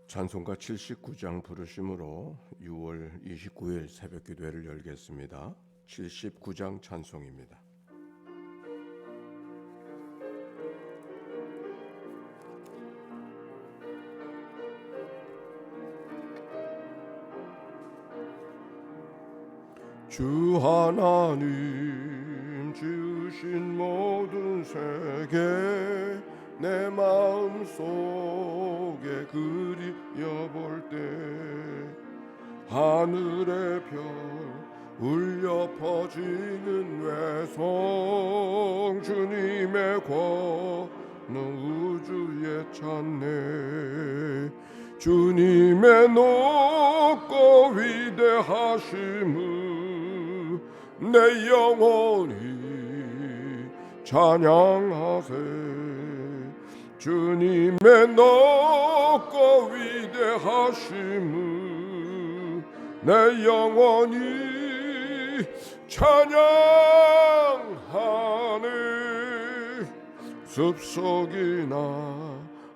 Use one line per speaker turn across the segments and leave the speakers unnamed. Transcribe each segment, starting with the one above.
찬송가 79장 부르심으로 6월 29일 새벽 기도회를 열겠습니다. 79장 찬송입니다. 주 하나님 지으신 모든 세계 내 마음 속에 그리워볼 때 하늘의 별 울려 퍼지는 외성 주님의 권능 우주에 찾네. 주님의 높고 위대하심을 내 영혼이 찬양하세. 주님의 높고 위대하심을 내 영혼이 찬양하네. 숲속이나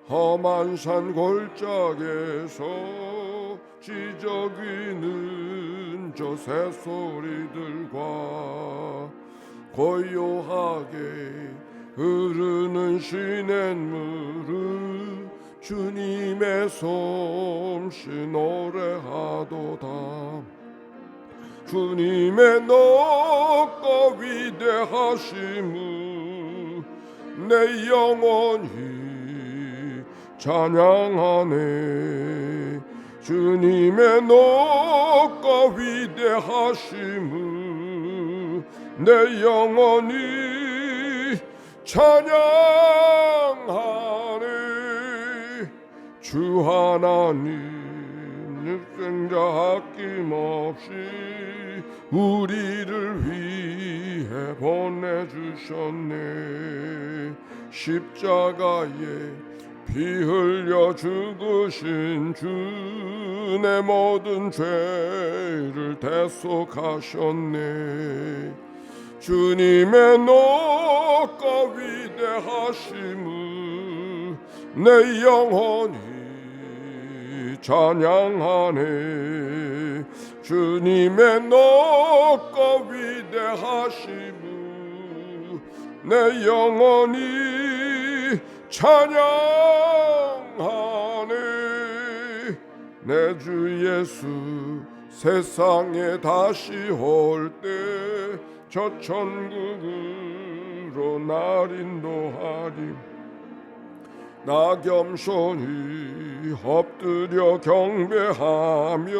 험한 산 골짜기에서 지저귀는 저 새소리들과 고요하게 흐르는 시냇물을 주님의 솜씨 노래하도다. 주님의 높고 위대하심을 내 영혼이 찬양하네. 주님의 높고 위대하심을 내 영혼이 찬양하네. 주 하나님 육생자 아낌없이 우리를 위해 보내주셨네. 십자가에 피 흘려 죽으신 주 내 모든 죄를 대속하셨네. 주님의 높고 위대하심을 내 영혼이 찬양하네. 주님의 높고 위대하심을 내 영혼이 찬양하네. 내 주 예수 세상에 다시 올 때 저 천국으로 날 인도하리. 나 겸손히 엎드려 경배하며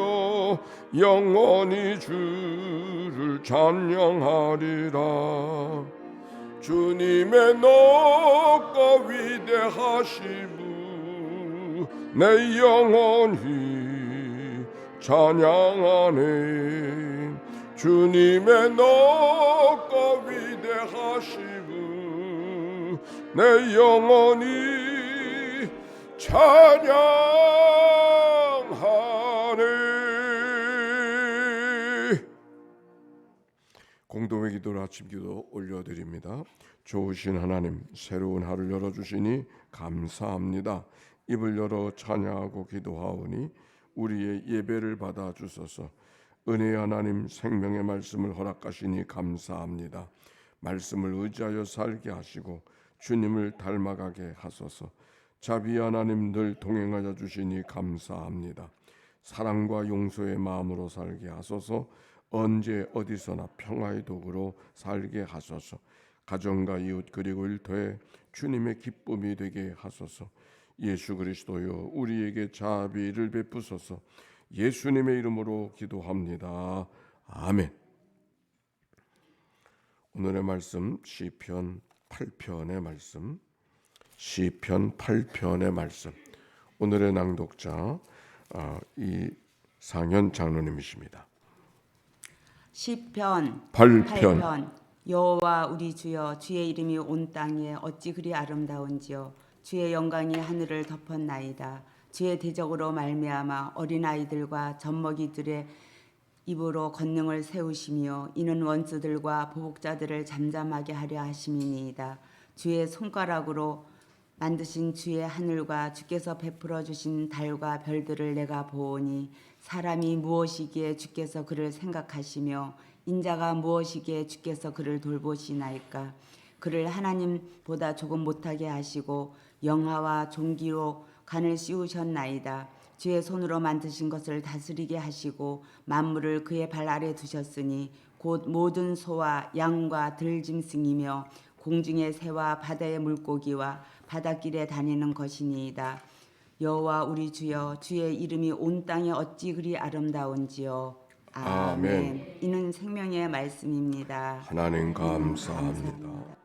영원히 주를 찬양하리라. 주님의 높고 위대하심을 내 영혼이 찬양하네. 주님의 높고 위대하심을 내 영혼이 찬양하네. 공동의 기도로 아침 기도 올려드립니다. 좋으신 하나님, 새로운 하루를 열어주시니 감사합니다. 입을 열어 찬양하고 기도하오니 우리의 예배를 받아주소서. 은혜의 하나님, 생명의 말씀을 허락하시니 감사합니다. 말씀을 의지하여 살게 하시고 주님을 닮아가게 하소서. 자비 하나님 늘 동행하여 주시니 감사합니다. 사랑과 용서의 마음으로 살게 하소서. 언제 어디서나 평화의 도구로 살게 하소서. 가정과 이웃 그리고 일터에 주님의 기쁨이 되게 하소서. 예수 그리스도여, 우리에게 자비를 베푸소서. 예수님의 이름으로 기도합니다. 아멘. 오늘의 말씀 시편 8편의 말씀. 시편 8편의 말씀. 오늘의 낭독자 이상현 장로님이십니다.
시편
8편.
여호와 우리 주여, 주의 이름이 온 땅에 어찌 그리 아름다운지요. 주의 영광이 하늘을 덮었나이다. 주의 대적으로 말미암아 어린아이들과 젖먹이들의 입으로 권능을 세우시며 이는 원수들과 보복자들을 잠잠하게 하려 하심이니이다. 주의 손가락으로 만드신 주의 하늘과 주께서 베풀어 주신 달과 별들을 내가 보오니 사람이 무엇이기에 주께서 그를 생각하시며 인자가 무엇이기에 주께서 그를 돌보시나이까. 그를 하나님보다 조금 못하게 하시고 영화와 종기로 간을 씌우셨나이다. 주의 손으로 만드신 것을 다스리게 하시고 만물을 그의 발 아래 두셨으니 곧 모든 소와 양과 들짐승이며 공중의 새와 바다의 물고기와 바닷길에 다니는 것이니이다. 여호와 우리 주여, 주의 이름이 온 땅에 어찌 그리 아름다운지요. 아멘. 이는 생명의 말씀입니다.
하나님 감사합니다.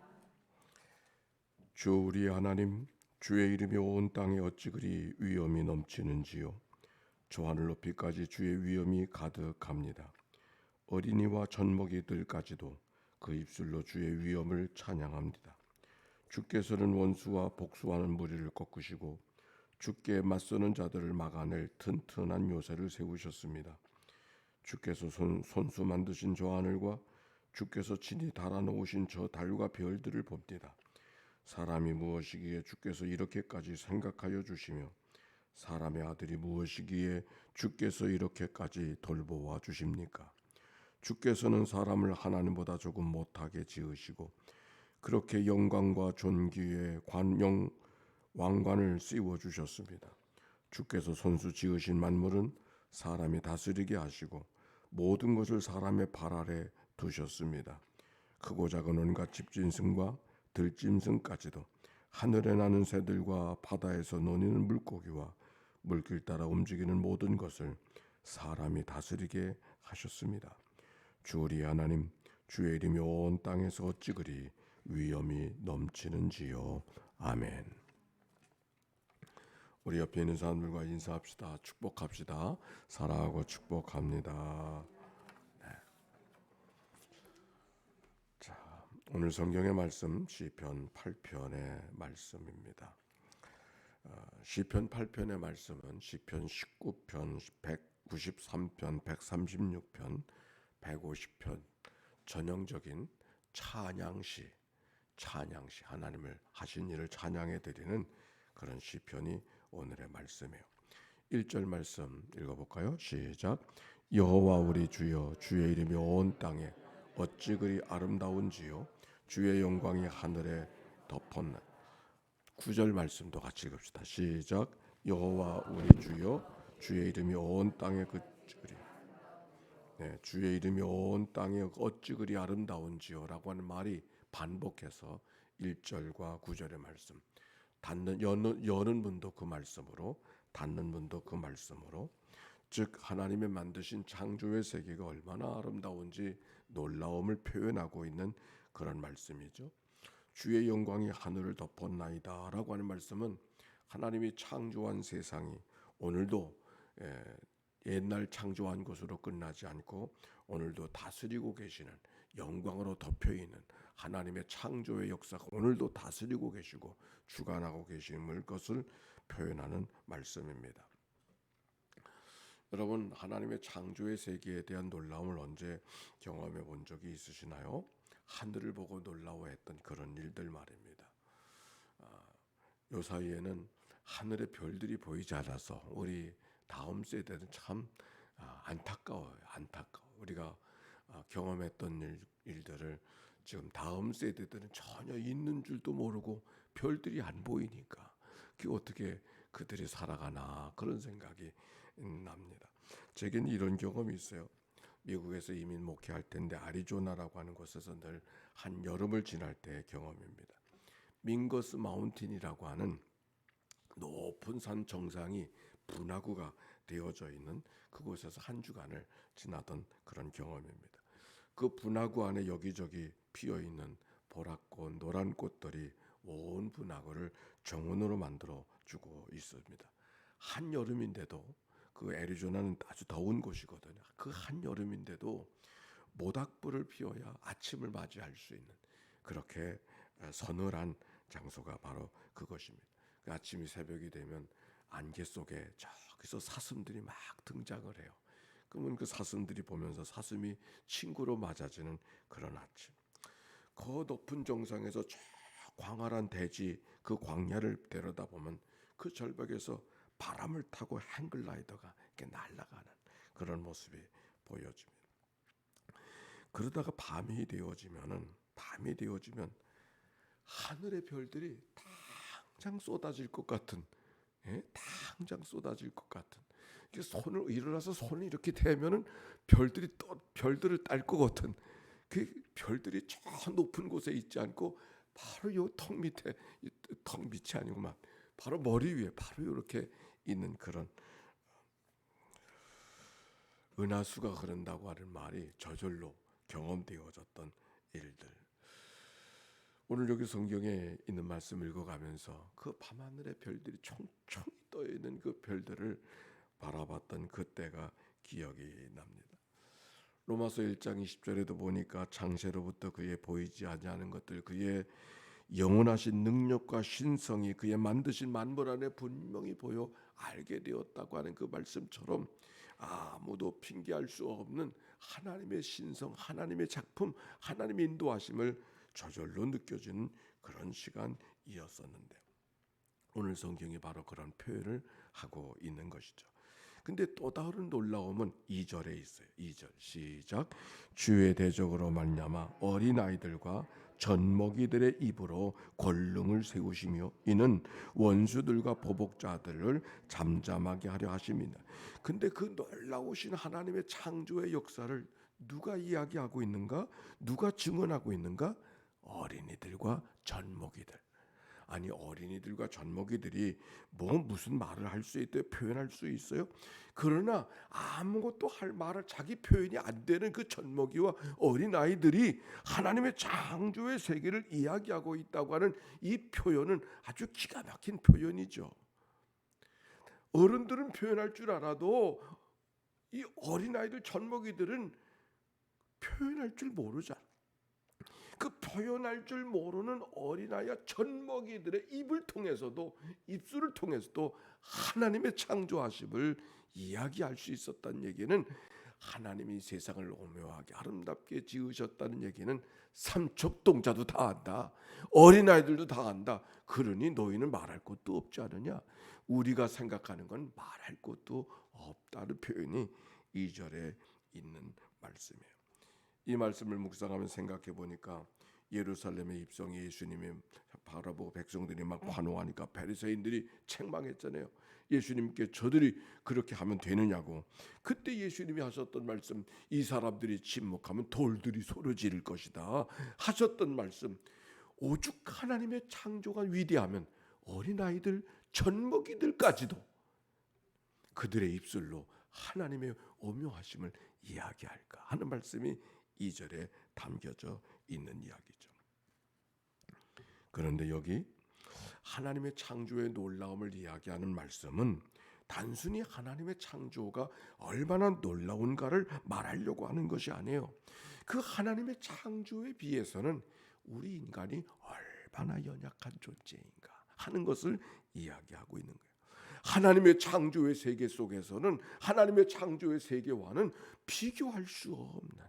주 우리 하나님, 주의 이름이 온 땅에 어찌 그리 위엄이 넘치는지요. 저 하늘 높이까지 주의 위엄이 가득합니다. 어린이와 젖먹이들까지도 그 입술로 주의 위엄을 찬양합니다. 주께서는 원수와 복수하는 무리를 꺾으시고 주께 맞서는 자들을 막아낼 튼튼한 요새를 세우셨습니다. 주께서 손수 만드신 저 하늘과 주께서 친히 달아놓으신 저 달과 별들을 봅니다. 사람이 무엇이기에 주께서 이렇게까지 생각하여 주시며 사람의 아들이 무엇이기에 주께서 이렇게까지 돌보아 주십니까? 주께서는 사람을 하나님보다 조금 못하게 지으시고 그렇게 영광과 존귀의 왕관을 씌워 주셨습니다. 주께서 손수 지으신 만물은 사람이 다스리게 하시고 모든 것을 사람의 발 아래 두셨습니다. 크고 작은 온갖 집짐승과 들짐승까지도 하늘에 나는 새들과 바다에서 노니는 물고기와 물길 따라 움직이는 모든 것을 사람이 다스리게 하셨습니다. 주 우리 하나님, 주의 이름이 온 땅에서 어찌 그리 위엄이 넘치는지요. 아멘. 우리 옆에 있는 사람들과 인사합시다. 축복합시다. 사랑하고 축복합니다. 오늘 성경의 말씀 시편 8편의 말씀입니다. 시편 8편의 말씀은 시편 19편, 193편, 136편, 150편 전형적인 찬양시 하나님을 하신 일을 찬양해 드리는 그런 시편이 오늘의 말씀이에요. 1절 말씀 읽어볼까요? 시작. 여호와 우리 주여, 주의 이름이 온 땅에 어찌 그리 아름다운지요. 주의 영광이 하늘에 덮었나. 9절 말씀도 같이 읽읍시다. 시작. 여호와 우리 주여, 주의 이름이 온 땅에 주의 이름이 온 땅에 어찌 그리 아름다운지요라고 하는 말이 반복해서 1절과 9절의 말씀, 여는 분도 그 말씀으로, 닫는 분도 그 말씀으로, 즉 하나님의 만드신 창조의 세계가 얼마나 아름다운지 놀라움을 표현하고 있는 그런 말씀이죠. 주의 영광이 하늘을 덮었나이다 라고 하는 말씀은 하나님이 창조한 세상이 오늘도 옛날 창조한 것으로 끝나지 않고 오늘도 다스리고 계시는, 영광으로 덮여있는 하나님의 창조의 역사가 오늘도 다스리고 계시고 주관하고 계시는 것을 표현하는 말씀입니다. 여러분, 하나님의 창조의 세계에 대한 놀라움을 언제 경험해 본 적이 있으시나요? 하늘을 보고 놀라워했던 그런 일들 말입니다. 요 사이에는 하늘의 별들이 보이지 않아서 우리 다음 세대는 참 안타까워요. 우리가 경험했던 일들을 지금 다음 세대들은 전혀 있는 줄도 모르고 별들이 안 보이니까 그게 어떻게 그들이 살아가나 그런 생각이 납니다. 제겐 이런 경험이 있어요. 미국에서 이민 목회할 텐데 애리조나라고 하는 곳에서 늘 한 여름을 지날 때의 경험입니다. 밍거스 마운틴이라고 하는 높은 산 정상이 분화구가 되어져 있는 그곳에서 한 주간을 지나던 그런 경험입니다. 그 분화구 안에 여기저기 피어있는 보랏꽃, 노란 꽃들이 온 분화구를 정원으로 만들어 주고 있습니다. 한여름인데도 그 애리조나는 아주 더운 곳이거든요. 그 한여름인데도 모닥불을 피워야 아침을 맞이할 수 있는 그렇게 서늘한 장소가 바로 그것입니다. 그 아침이 새벽이 되면 안개 속에 저기서 사슴들이 막 등장을 해요. 그러면 그 사슴들이 보면서 사슴이 친구로 맞아지는 그런 아침. 그 높은 정상에서 저 광활한 대지 그 광야를 데려다보면 그 절벽에서 바람을 타고 행글라이더가 이렇게 날아가는 그런 모습이 보여집니다. 그러다가 밤이 되어지면 하늘의 별들이 당장 쏟아질 것 같은, 당장 쏟아질 것 같은. 이게 손을 일어나서 손을 이렇게 대면은 별들을 딸 것 같은. 그 별들이 저 높은 곳에 있지 않고 바로 요 턱 밑에, 턱 밑이 아니구만, 바로 머리 위에 바로 이렇게 있는 그런 은하수가 흐른다고 하는 말이 저절로 경험되어졌던 일들. 오늘 여기 성경에 있는 말씀 읽어가면서 그 밤하늘의 별들이 총총히 떠 있는 그 별들을 바라봤던 그때가 기억이 납니다. 로마서 1장 20절에도 보니까 창세로부터 그의 보이지 아니하는 것들, 그의 영원하신 능력과 신성이 그의 만드신 만물 안에 분명히 보여 알게 되었다고 하는 그 말씀처럼 아무도 핑계할 수 없는 하나님의 신성, 하나님의 작품, 하나님의 인도하심을 저절로 느껴지는 그런 시간이었었는데, 오늘 성경이 바로 그런 표현을 하고 있는 것이죠. 근데 또 다른 놀라움은 2절에 있어요. 2절 시작. 주의 대적으로 말미암아 어린아이들과 젖먹이들의 입으로 권능을 세우시며 이는 원수들과 보복자들을 잠잠하게 하려 하심이다. 근데 그 놀라우신 하나님의 창조의 역사를 누가 이야기하고 있는가? 누가 증언하고 있는가? 어린이들과 젖먹이들. 아니, 어린이들과 젖먹이들이 무슨 말을 할 수 있대요? 표현할 수 있어요? 그러나 아무것도 할 말을 자기 표현이 안 되는 그 젖먹이와 어린아이들이 하나님의 창조의 세계를 이야기하고 있다고 하는 이 표현은 아주 기가 막힌 표현이죠. 어른들은 표현할 줄 알아도 이 어린아이들, 젖먹이들은 표현할 줄 모르잖아. 그 표현할 줄 모르는 어린아이와 젖먹이들의 입을 통해서도, 입술을 통해서도 하나님의 창조하심을 이야기할 수 있었다는 얘기는, 하나님이 세상을 오묘하게 아름답게 지으셨다는 얘기는 삼척동자도 다 안다, 어린아이들도 다 안다. 그러니 너희는 말할 것도 없지 않느냐. 우리가 생각하는 건 말할 것도 없다는 표현이 2절에 있는 말씀이에요. 이 말씀을 묵상하면 생각해 보니까 예루살렘의 입성에 예수님이 바라보고 백성들이 막 환호하니까 바리새인들이 책망했잖아요. 예수님께 저들이 그렇게 하면 되느냐고. 그때 예수님이 하셨던 말씀, 이 사람들이 침묵하면 돌들이 소리 지를 것이다 하셨던 말씀, 오죽 하나님의 창조가 위대하면 어린아이들, 젖먹이들까지도 그들의 입술로 하나님의 오묘하심을 이야기할까 하는 말씀이 2절에 담겨져 있는 이야기죠. 그런데 여기 하나님의 창조의 놀라움을 이야기하는 말씀은 단순히 하나님의 창조가 얼마나 놀라운가를 말하려고 하는 것이 아니에요. 그 하나님의 창조에 비해서는 우리 인간이 얼마나 연약한 존재인가 하는 것을 이야기하고 있는 거예요. 하나님의 창조의 세계 속에서는, 하나님의 창조의 세계와는 비교할 수 없는,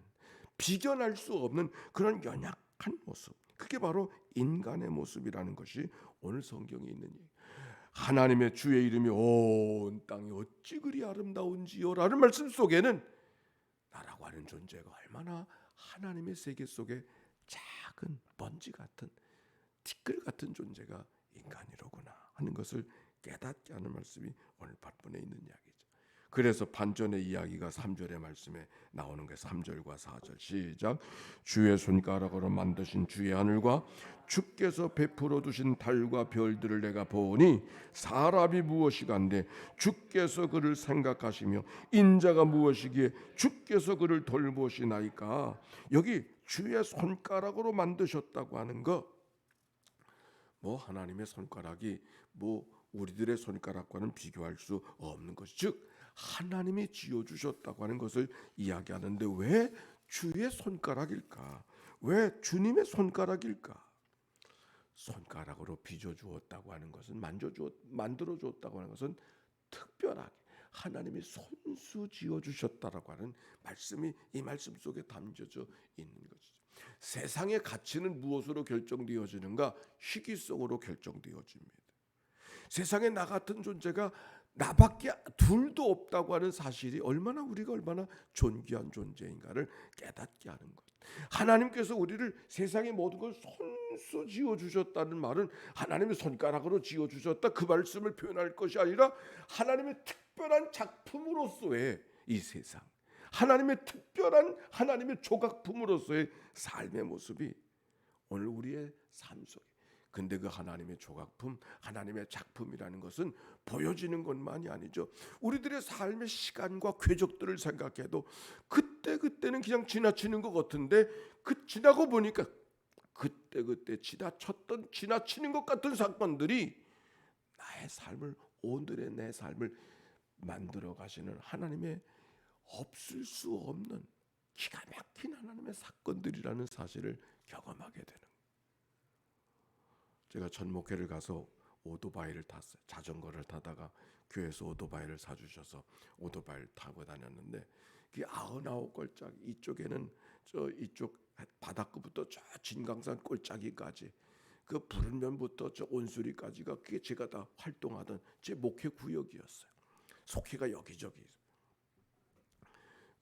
비견할 수 없는 그런 연약한 모습, 그게 바로 인간의 모습이라는 것이 오늘 성경에 있는 얘기. 하나님의 주의 이름이 온 땅이 어찌 그리 아름다운지요 라는 말씀 속에는 나라고 하는 존재가 얼마나 하나님의 세계 속에 작은 먼지 같은, 티끌 같은 존재가 인간이로구나 하는 것을 깨닫게 하는 말씀이 오늘 본문에 있는 이야기죠. 그래서 반전의 이야기가 3절의 말씀에 나오는 거예요. 3절과 4절 시작. 주의 손가락으로 만드신 주의 하늘과 주께서 베풀어 두신 달과 별들을 내가 보니 사람이 무엇이간데 주께서 그를 생각하시며 인자가 무엇이기에 주께서 그를 돌보시나이까. 여기 주의 손가락으로 만드셨다고 하는 거, 하나님의 손가락이 우리들의 손가락과는 비교할 수 없는 것, 즉 하나님이 지어주셨다고 하는 것을 이야기하는데 왜 주의 손가락일까? 왜 주님의 손가락일까? 손가락으로 빚어주었다고 하는 것은, 만들어주었다고 하는 것은 특별하게 하나님이 손수 지어주셨다라고 하는 말씀이 이 말씀 속에 담겨져 있는 것이죠. 세상의 가치는 무엇으로 결정되어지는가? 희귀성으로 결정되어집니다. 세상에 나 같은 존재가 나밖에 둘도 없다고 하는 사실이 우리가 얼마나 존귀한 존재인가를 깨닫게 하는 것. 하나님께서 우리를 세상의 모든 걸 손수 지어 주셨다는 말은 하나님의 손가락으로 지어 주셨다 그 말씀을 표현할 것이 아니라 하나님의 특별한 작품으로서의 이 세상, 하나님의 특별한 하나님의 조각품으로서의 삶의 모습이 오늘 우리의 삶 속에. 근데 그 하나님의 조각품, 하나님의 작품이라는 것은 보여지는 것만이 아니죠. 우리들의 삶의 시간과 궤적들을 생각해도 그때는 그냥 지나치는 것 같은데 지나고 보니까 그때 지나치는 것 같은 사건들이 나의 삶을, 오늘의 내 삶을 만들어 가시는 하나님의 없을 수 없는 기가 막힌 하나님의 사건들이라는 사실을 경험하게 되는. 제가 전 목회를 가서 오토바이를 탔어요. 자전거를 타다가 교회에서 오토바이를 사주셔서 오토바이를 타고 다녔는데 그 99골짜기 이쪽에는 이쪽 바닷가부터 저 진강산 골짜기까지 그 부른면부터 저 온수리까지가 그게 제가 다 활동하던 제 목회 구역이었어요. 속회가 여기저기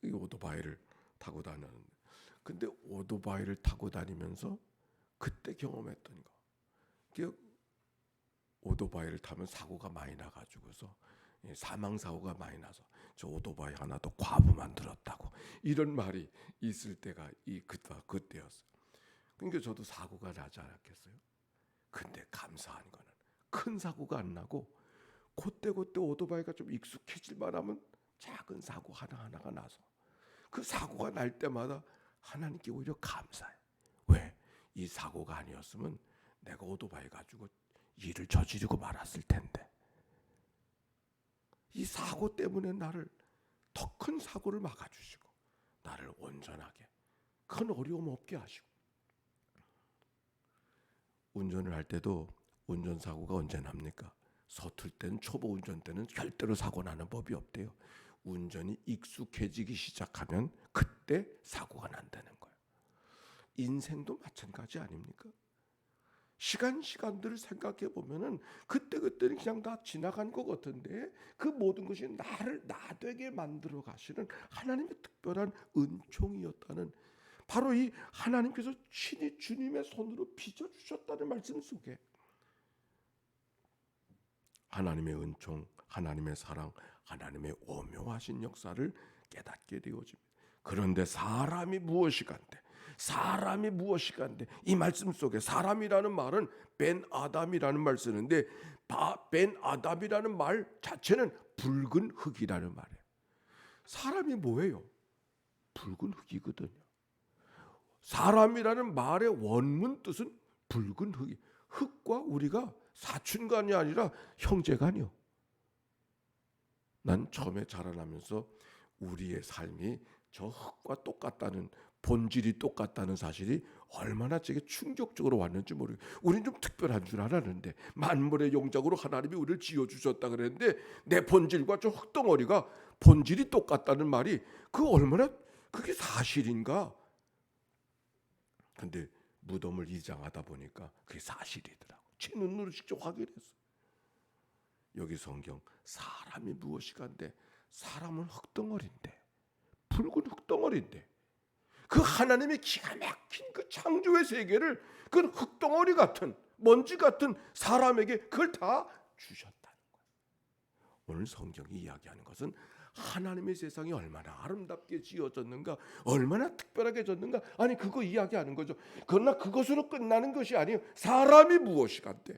이 오토바이를 타고 다녔는데 근데 오토바이를 타고 다니면서 그때 경험했던 거. 오토바이를 타면 사고가 많이 나가지고서 사망 사고가 많이 나서 저 오토바이 하나 더 과부 만들었다고 이런 말이 있을 때가 그때였어요. 그러니까 저도 사고가 나지 않았겠어요. 근데 감사한 거는 큰 사고가 안 나고 그때 오토바이가 좀 익숙해질 만하면 작은 사고 하나하나가 나서 그 사고가 날 때마다 하나님께 오히려 감사해. 왜? 이 사고가 아니었으면 내가 오토바이 가지고 일을 저지르고 말았을 텐데 이 사고 때문에 나를 더 큰 사고를 막아주시고 나를 온전하게 큰 어려움 없게 하시고 운전을 할 때도 운전사고가 언제 납니까? 서툴 때는 초보 운전 때는 절대로 사고 나는 법이 없대요. 운전이 익숙해지기 시작하면 그때 사고가 난다는 거예요. 인생도 마찬가지 아닙니까? 시간들을 생각해 보면은 그때는 그냥 다 지나간 것 같은데 그 모든 것이 나를 나되게 만들어 가시는 하나님의 특별한 은총이었다는 바로 이 하나님께서 친히 주님의 손으로 빚어 주셨다는 말씀 속에 하나님의 은총, 하나님의 사랑, 하나님의 오묘하신 역사를 깨닫게 되어집니다. 그런데 사람이 무엇이간데 이 말씀 속에 사람이라는 말은 벤 아담이라는 말 쓰는데 벤 아담이라는 말 자체는 붉은 흙이라는 말이에요. 사람이 뭐예요? 붉은 흙이거든요. 사람이라는 말의 원문 뜻은 붉은 흙이 흙과 우리가 사촌간이 아니라 형제간이요. 난 처음에 자라나면서 우리의 삶이 저 흙과 똑같다는 본질이 똑같다는 사실이 얼마나 제게 충격적으로 왔는지 모르겠어요. 우리는 좀 특별한 줄 알았는데 만물의 영작으로 하나님이 우리를 지어주셨다 그랬는데 내 본질과 저 흙덩어리가 본질이 똑같다는 말이 얼마나 그게 사실인가. 근데 무덤을 이장하다 보니까 그게 사실이더라고. 제 눈으로 직접 확인했어. 여기 성경 사람이 무엇이간데 사람은 흙덩어리인데 붉은 흙덩어리인데 그 하나님의 기가 막힌 그 창조의 세계를 그 흙덩어리 같은 먼지 같은 사람에게 그걸 다 주셨다는 거예요. 오늘 성경이 이야기하는 것은 하나님의 세상이 얼마나 아름답게 지어졌는가, 얼마나 특별하게 졌는가. 아니 그거 이야기하는 거죠. 그러나 그것으로 끝나는 것이 아니에요. 사람이 무엇이간데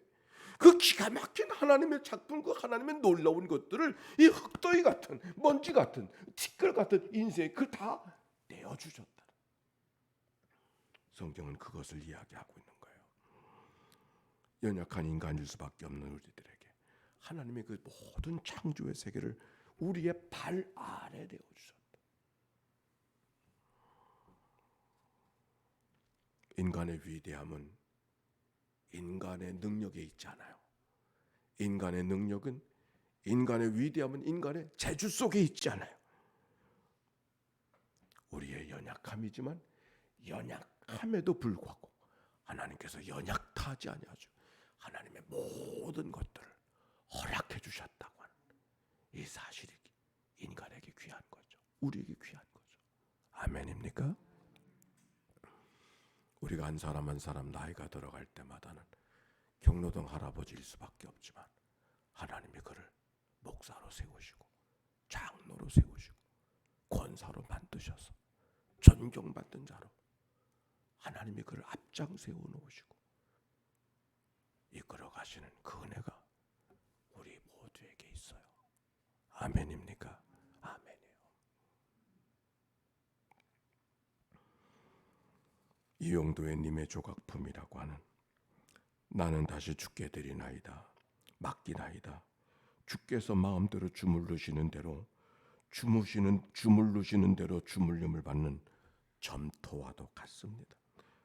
그 기가 막힌 하나님의 작품, 그 하나님의 놀라운 것들을 이 흙더위 같은 먼지 같은 티끌 같은 인생 그걸 다 내어주셨다. 성경은 그것을 이야기하고 있는 거예요. 연약한 인간일 수밖에 없는 우리들에게 하나님의 그 모든 창조의 세계를 우리의 발 아래 내어주셨다. 인간의 위대함은 인간의 능력에 있지 않아요. 인간의 능력은, 인간의 위대함은 인간의 재주 속에 있지 않아요. 우리의 연약함이지만 함에도 불구하고 하나님께서 연약하지 아니하시고 하나님의 모든 것들을 허락해 주셨다고 하는 이 사실이 인간에게 귀한 거죠. 우리에게 귀한 거죠. 아멘입니까? 우리가 한 사람 한 사람 나이가 들어갈 때마다는 경로등 할아버지일 수밖에 없지만 하나님이 그를 목사로 세우시고 장로로 세우시고 권사로 만드셔서 존경받는 자로 하나님이 그를 앞장 세워놓으시고 이끌어 가시는 그 은혜가 우리 모두에게 있어요. 아멘입니까? 아멘이에요. 이용도의 님의 조각품이라고 하는 나는 다시 죽게 되리나이다. 맡기나이다. 주께서 마음대로 주물르시는 대로 주물르시는 대로 주물림을 받는 점토와도 같습니다.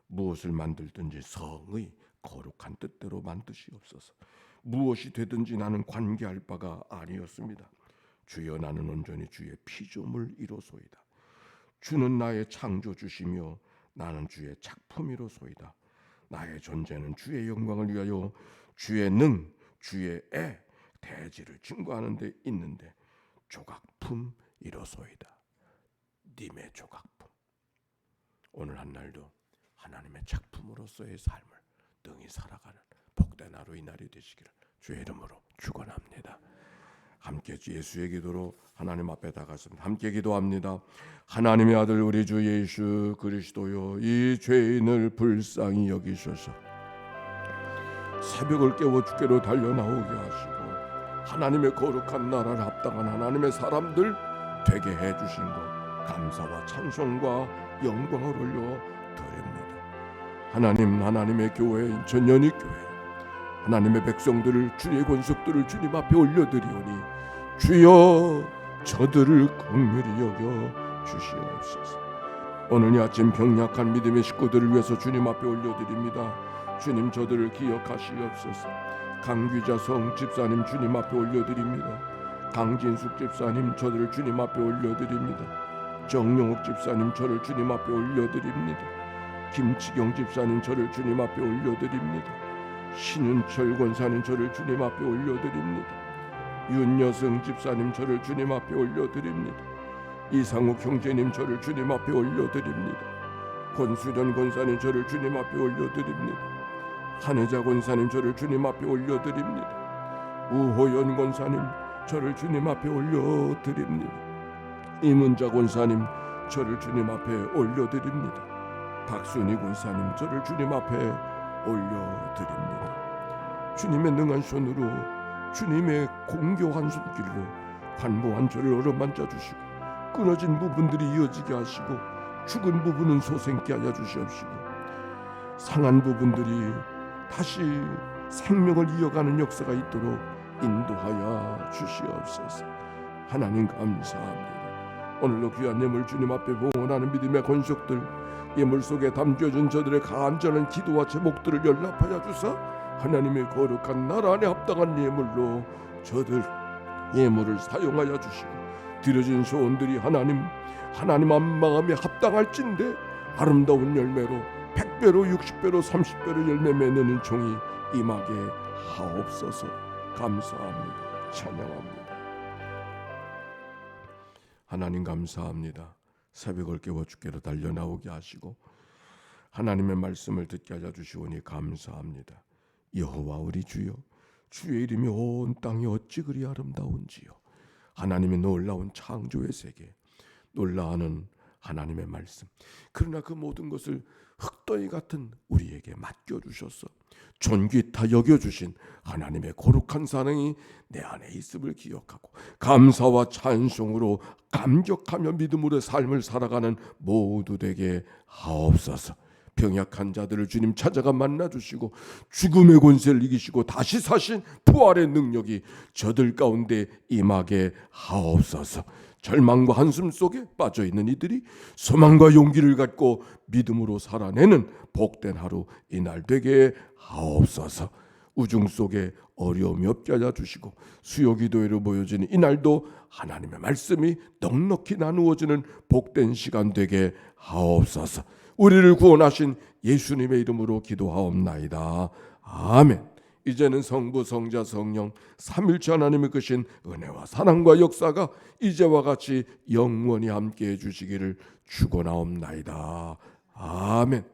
무엇을 만들든지 성의 거룩한 뜻대로 만드시옵소서. 무엇이 되든지 나는 관계할 바가 아니었습니다. 주여 나는 온전히 주의 피조물 이로소이다. 주는 나의 창조주시며 나는 주의 작품이로소이다. 나의 존재는 주의 영광을 위하여 주의 능, 주의 애, 대지를 증거하는 데 있는데 조각품 이로소이다. 님의 조각품. 오늘 한날도 하나님의 작품으로서의 삶을 능히 살아가는 복된 하루 이 날이 되시기를 주의 이름으로 축원합니다. 함께 예수의 기도로 하나님 앞에 다가섭니다. 함께 기도합니다. 하나님의 아들 우리 주 예수 그리스도여, 이 죄인을 불쌍히 여기셔서 새벽을 깨워 주께로 달려나오게 하시고 하나님의 거룩한 나라를 합당한 하나님의 사람들 되게 해주신 것 감사와 찬송과 영광을 올려 드립니다. 하나님, 하나님의 교회인 전연희교회 하나님의 백성들을 주의 권속들을 주님 앞에 올려드리오니 주여 저들을 긍휼히 여겨 주시옵소서. 오늘 이 아침 병약한 믿음의 식구들을 위해서 주님 앞에 올려드립니다. 주님 저들을 기억하시옵소서. 강귀자성 집사님 주님 앞에 올려드립니다. 강진숙 집사님 저들을 주님 앞에 올려드립니다. 정용욱 집사님 저를 주님 앞에 올려드립니다. 김치경 집사님 저를 주님 앞에 올려드립니다. 신윤철 권사님 저를 주님 앞에 올려드립니다. 윤여승 집사님 저를 주님 앞에 올려드립니다. 이상욱 형제님 저를 주님 앞에 올려드립니다. 권수련 권사님 저를 주님 앞에 올려드립니다. 한혜자 권사님 저를 주님 앞에 올려드립니다. 우호연 권사님 저를 주님 앞에 올려드립니다. 이문자 권사님 저를 주님 앞에 올려드립니다. 박순희 권사님 저를 주님 앞에 올려드립니다. 주님의 능한 손으로 주님의 공교한 손길로 환보한 저를 어루만져 주시고 끊어진 부분들이 이어지게 하시고 죽은 부분은 소생케 하여 주시옵시고 상한 부분들이 다시 생명을 이어가는 역사가 있도록 인도하여 주시옵소서. 하나님 감사합니다. 오늘도 귀한 예물 주님 앞에 봉헌하는 믿음의 권속들 예물 속에 담겨진 저들의 간절한 기도와 제목들을 연락하여 주사 하나님의 거룩한 나라 안에 합당한 예물로 저들 예물을 사용하여 주시고 드려진 소원들이 하나님 마음에 합당할진대 아름다운 열매로 100배로 60배로 30배로 열매 맺는 종이 임하게 하옵소서. 감사합니다. 찬양합니다. 하나님 감사합니다. 새벽을 깨워 주께로 달려나오게 하시고 하나님의 말씀을 듣게 하여 주시오니 감사합니다. 여호와 우리 주여, 주의 이름이 온 땅이 어찌 그리 아름다운지요. 하나님의 놀라운 창조의 세계, 놀라운 하나님의 말씀, 그러나 그 모든 것을 흙더미 같은 우리에게 맡겨주셔서 존귀타 여겨주신 하나님의 거룩한 사랑이 내 안에 있음을 기억하고 감사와 찬송으로 감격하며 믿음으로 삶을 살아가는 모두 되게 하옵소서. 병약한 자들을 주님 찾아가 만나주시고 죽음의 권세를 이기시고 다시 사신 부활의 능력이 저들 가운데 임하게 하옵소서. 절망과 한숨 속에 빠져있는 이들이 소망과 용기를 갖고 믿음으로 살아내는 복된 하루 이날 되게 하옵소서. 우중 속에 어려움이 없게 하여 주시고 수요기도회로 모여지는 이날도 하나님의 말씀이 넉넉히 나누어지는 복된 시간 되게 하옵소서. 우리를 구원하신 예수님의 이름으로 기도하옵나이다. 아멘. 이제는 성부, 성자, 성령 삼일체 하나님의 크신 은혜와 사랑과 역사가 이제와 같이 영원히 함께해 주시기를 축원하옵나이다. 아멘.